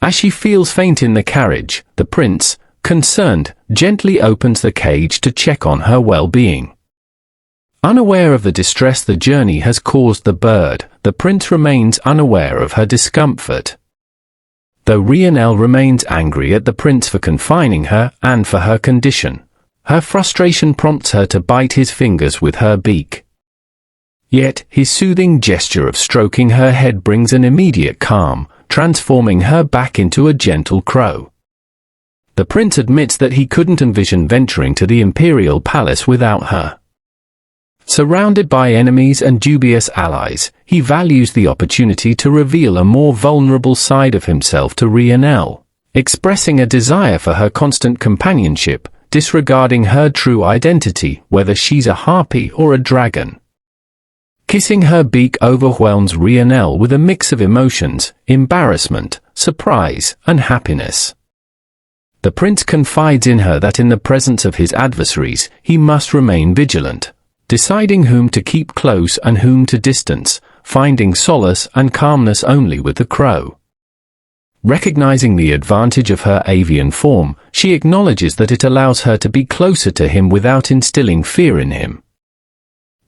As she feels faint in the carriage, the prince, concerned, gently opens the cage to check on her well-being. Unaware of the distress the journey has caused the bird, the prince remains unaware of her discomfort. Though Rionelle remains angry at the prince for confining her and for her condition, her frustration prompts her to bite his fingers with her beak. Yet, his soothing gesture of stroking her head brings an immediate calm, transforming her back into a gentle crow. The prince admits that he couldn't envision venturing to the imperial palace without her. Surrounded by enemies and dubious allies, he values the opportunity to reveal a more vulnerable side of himself to Rionelle, expressing a desire for her constant companionship, disregarding her true identity, whether she's a harpy or a dragon. Kissing her beak overwhelms Rionelle with a mix of emotions, embarrassment, surprise, and happiness. The prince confides in her that in the presence of his adversaries, he must remain vigilant, deciding whom to keep close and whom to distance, finding solace and calmness only with the crow. Recognizing the advantage of her avian form, she acknowledges that it allows her to be closer to him without instilling fear in him.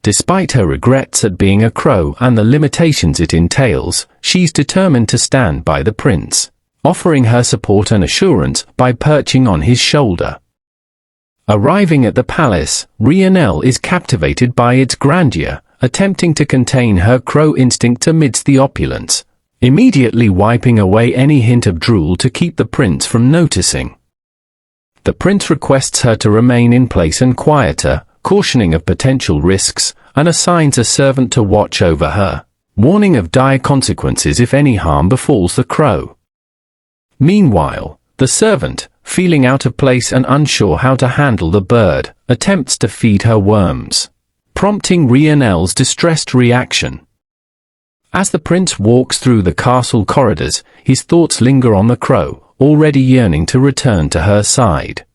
Despite her regrets at being a crow and the limitations it entails, she's determined to stand by the prince, offering her support and assurance by perching on his shoulder. Arriving at the palace, Rionelle is captivated by its grandeur, attempting to contain her crow instinct amidst the opulence, immediately wiping away any hint of drool to keep the prince from noticing. The prince requests her to remain in place and quiet her, cautioning of potential risks, and assigns a servant to watch over her, warning of dire consequences if any harm befalls the crow. Meanwhile, the servant, feeling out of place and unsure how to handle the bird, attempts to feed her worms, prompting Rionelle's distressed reaction. As the prince walks through the castle corridors, his thoughts linger on the crow, already yearning to return to her side.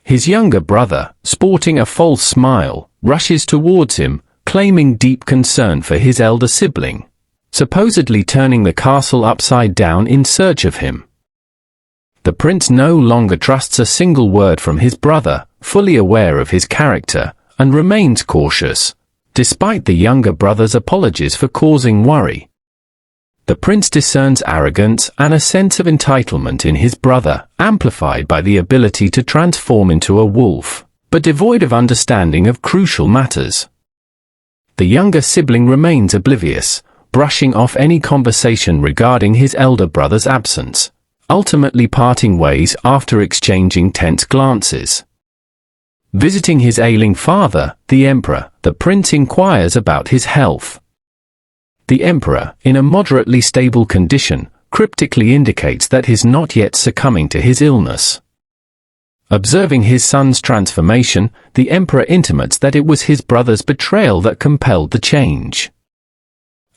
His younger brother, sporting a false smile, rushes towards him, claiming deep concern for his elder sibling, supposedly turning the castle upside down in search of him. The prince no longer trusts a single word from his brother, fully aware of his character, and remains cautious, despite the younger brother's apologies for causing worry. The prince discerns arrogance and a sense of entitlement in his brother, amplified by the ability to transform into a wolf, but devoid of understanding of crucial matters. The younger sibling remains oblivious, brushing off any conversation regarding his elder brother's absence, ultimately parting ways after exchanging tense glances. Visiting his ailing father, the emperor, the prince inquires about his health. The emperor, in a moderately stable condition, cryptically indicates that he's not yet succumbing to his illness. Observing his son's transformation, the emperor intimates that it was his brother's betrayal that compelled the change.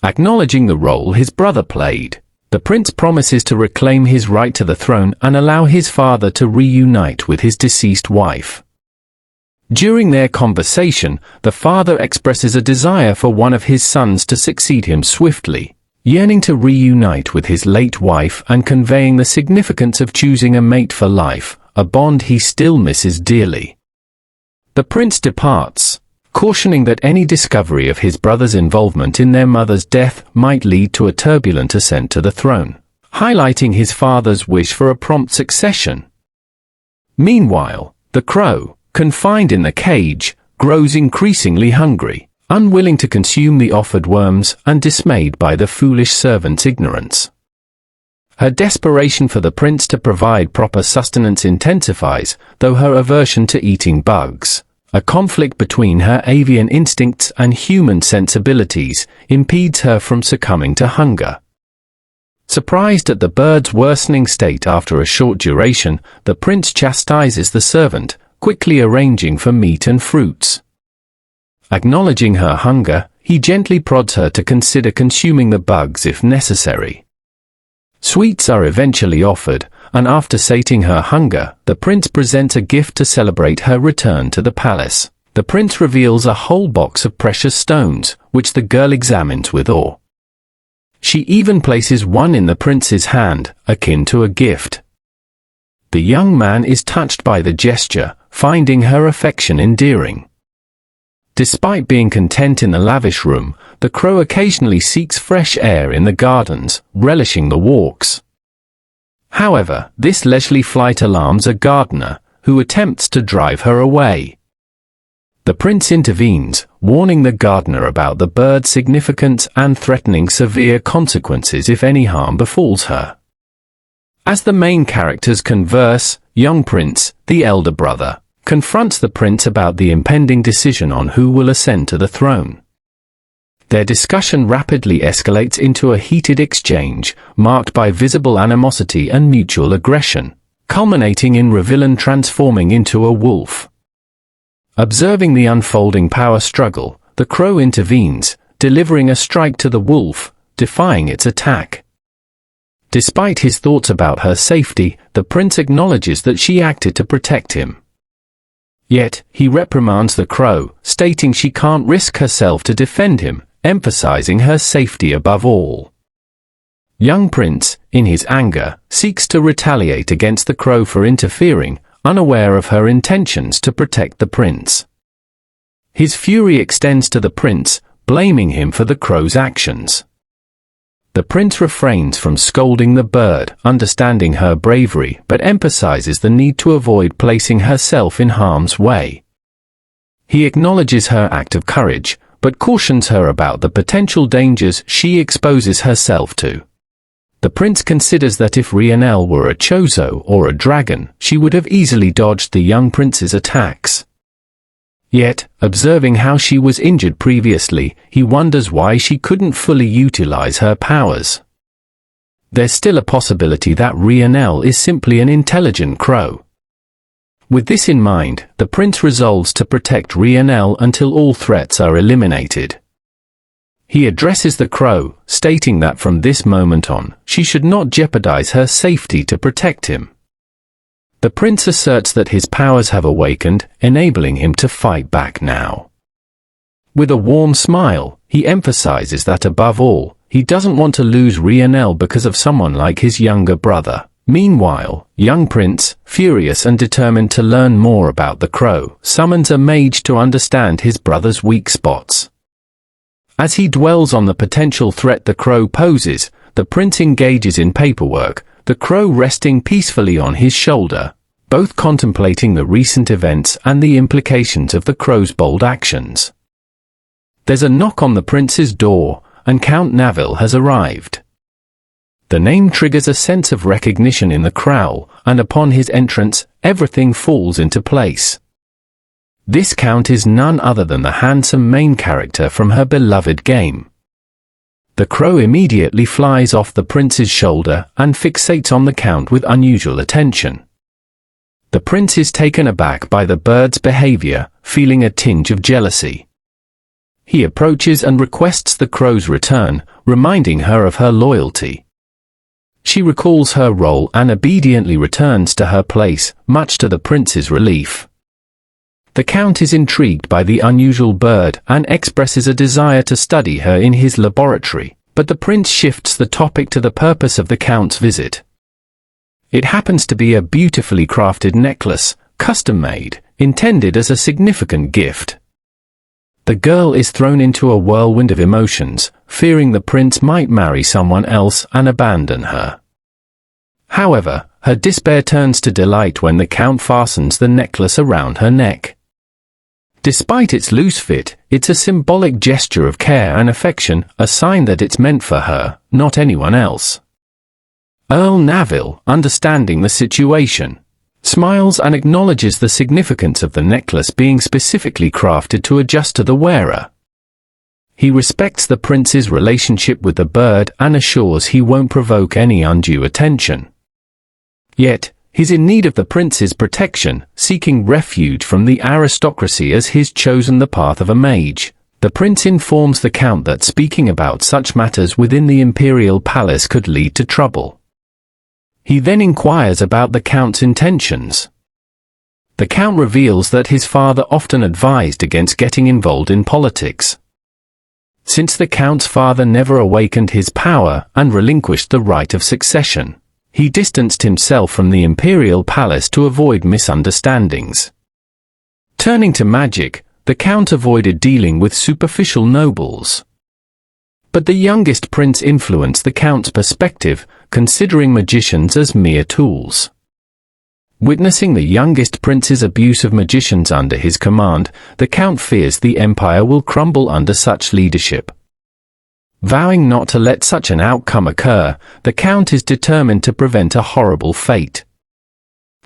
Acknowledging the role his brother played, the prince promises to reclaim his right to the throne and allow his father to reunite with his deceased wife. During their conversation, the father expresses a desire for one of his sons to succeed him swiftly, yearning to reunite with his late wife and conveying the significance of choosing a mate for life, a bond he still misses dearly. The prince departs, cautioning that any discovery of his brother's involvement in their mother's death might lead to a turbulent ascent to the throne, highlighting his father's wish for a prompt succession. Meanwhile, the crow, confined in the cage, grows increasingly hungry, unwilling to consume the offered worms and dismayed by the foolish servant's ignorance. Her desperation for the prince to provide proper sustenance intensifies, though her aversion to eating bugs, a conflict between her avian instincts and human sensibilities, impedes her from succumbing to hunger. Surprised at the bird's worsening state after a short duration, the prince chastises the servant, quickly arranging for meat and fruits. Acknowledging her hunger, he gently prods her to consider consuming the bugs if necessary. Sweets are eventually offered, and after sating her hunger, the prince presents a gift to celebrate her return to the palace. The prince reveals a whole box of precious stones, which the girl examines with awe. She even places one in the prince's hand, akin to a gift. The young man is touched by the gesture, finding her affection endearing. Despite being content in the lavish room, the crow occasionally seeks fresh air in the gardens, relishing the walks. However, this leisurely flight alarms a gardener, who attempts to drive her away. The prince intervenes, warning the gardener about the bird's significance and threatening severe consequences if any harm befalls her. As the main characters converse, young prince, the elder brother, confronts the prince about the impending decision on who will ascend to the throne. Their discussion rapidly escalates into a heated exchange, marked by visible animosity and mutual aggression, culminating in the villain transforming into a wolf. Observing the unfolding power struggle, the crow intervenes, delivering a strike to the wolf, defying its attack. Despite his thoughts about her safety, the prince acknowledges that she acted to protect him. Yet, he reprimands the crow, stating she can't risk herself to defend him, emphasizing her safety above all. Young prince, in his anger, seeks to retaliate against the crow for interfering, unaware of her intentions to protect the prince. His fury extends to the prince, blaming him for the crow's actions. The prince refrains from scolding the bird, understanding her bravery, but emphasizes the need to avoid placing herself in harm's way. He acknowledges her act of courage, but cautions her about the potential dangers she exposes herself to. The prince considers that if Rionelle were a Chozo or a dragon, she would have easily dodged the young prince's attacks. Yet, observing how she was injured previously, he wonders why she couldn't fully utilize her powers. There's still a possibility that Rionelle is simply an intelligent crow. With this in mind, the prince resolves to protect Rionelle until all threats are eliminated. He addresses the crow, stating that from this moment on, she should not jeopardize her safety to protect him. The prince asserts that his powers have awakened, enabling him to fight back now. With a warm smile, he emphasizes that above all, he doesn't want to lose Rionelle because of someone like his younger brother. Meanwhile, young prince, furious and determined to learn more about the crow, summons a mage to understand his brother's weak spots. As he dwells on the potential threat the crow poses, the prince engages in paperwork, the crow resting peacefully on his shoulder, both contemplating the recent events and the implications of the crow's bold actions. There's a knock on the prince's door, and Count Naville has arrived. The name triggers a sense of recognition in the crow, and upon his entrance, everything falls into place. This count is none other than the handsome main character from her beloved game. The crow immediately flies off the prince's shoulder and fixates on the count with unusual attention. The prince is taken aback by the bird's behavior, feeling a tinge of jealousy. He approaches and requests the crow's return, reminding her of her loyalty. She recalls her role and obediently returns to her place, much to the prince's relief. The count is intrigued by the unusual bird and expresses a desire to study her in his laboratory, but the prince shifts the topic to the purpose of the count's visit. It happens to be a beautifully crafted necklace, custom-made, intended as a significant gift. The girl is thrown into a whirlwind of emotions, fearing the prince might marry someone else and abandon her. However, her despair turns to delight when the count fastens the necklace around her neck. Despite its loose fit, it's a symbolic gesture of care and affection, a sign that it's meant for her, not anyone else. Earl Naville, understanding the situation, smiles and acknowledges the significance of the necklace being specifically crafted to adjust to the wearer. He respects the prince's relationship with the bird and assures he won't provoke any undue attention. Yet, he's in need of the prince's protection, seeking refuge from the aristocracy as he's chosen the path of a mage. The prince informs the count that speaking about such matters within the imperial palace could lead to trouble. He then inquires about the count's intentions. The count reveals that his father often advised against getting involved in politics. Since the Count's father never awakened his power and relinquished the right of succession, he distanced himself from the imperial palace to avoid misunderstandings. Turning to magic, the Count avoided dealing with superficial nobles. But the youngest prince influenced the Count's perspective, considering magicians as mere tools. Witnessing the youngest prince's abuse of magicians under his command, the Count fears the empire will crumble under such leadership. Vowing not to let such an outcome occur, the Count is determined to prevent a horrible fate.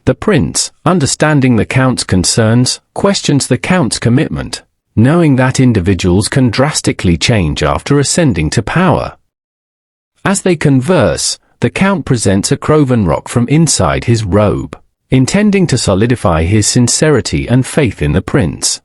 The prince, understanding the Count's concerns, questions the Count's commitment, knowing that individuals can drastically change after ascending to power. As they converse, the Count presents a cloven rock from inside his robe, intending to solidify his sincerity and faith in the prince.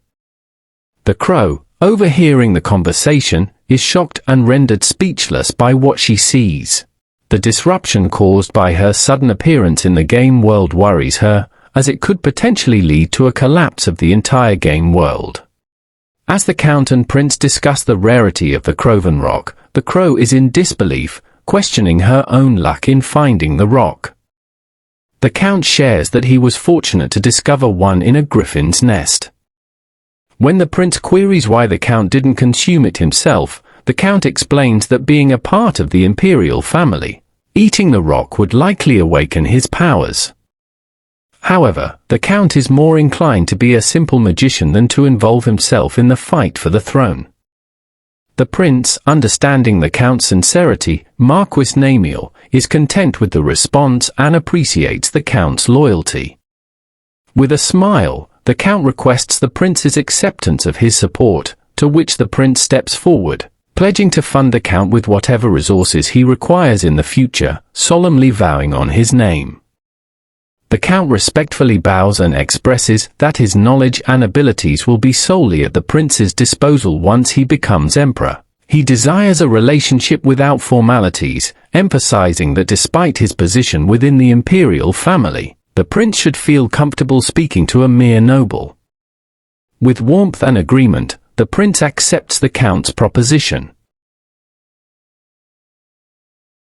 The crow, overhearing the conversation, is shocked and rendered speechless by what she sees. The disruption caused by her sudden appearance in the game world worries her, as it could potentially lead to a collapse of the entire game world. As the Count and Prince discuss the rarity of the Cloven Rock, the crow is in disbelief, questioning her own luck in finding the rock. The Count shares that he was fortunate to discover one in a griffin's nest. When the Prince queries why the Count didn't consume it himself, the Count explains that being a part of the imperial family, eating the rock would likely awaken his powers. However, the Count is more inclined to be a simple magician than to involve himself in the fight for the throne. The Prince, understanding the Count's sincerity, Marquis Namiel, is content with the response and appreciates the Count's loyalty. With a smile, the Count requests the Prince's acceptance of his support, to which the Prince steps forward, pledging to fund the Count with whatever resources he requires in the future, solemnly vowing on his name. The Count respectfully bows and expresses that his knowledge and abilities will be solely at the Prince's disposal once he becomes Emperor. He desires a relationship without formalities, emphasizing that despite his position within the imperial family, the Prince should feel comfortable speaking to a mere noble. With warmth and agreement, the Prince accepts the Count's proposition.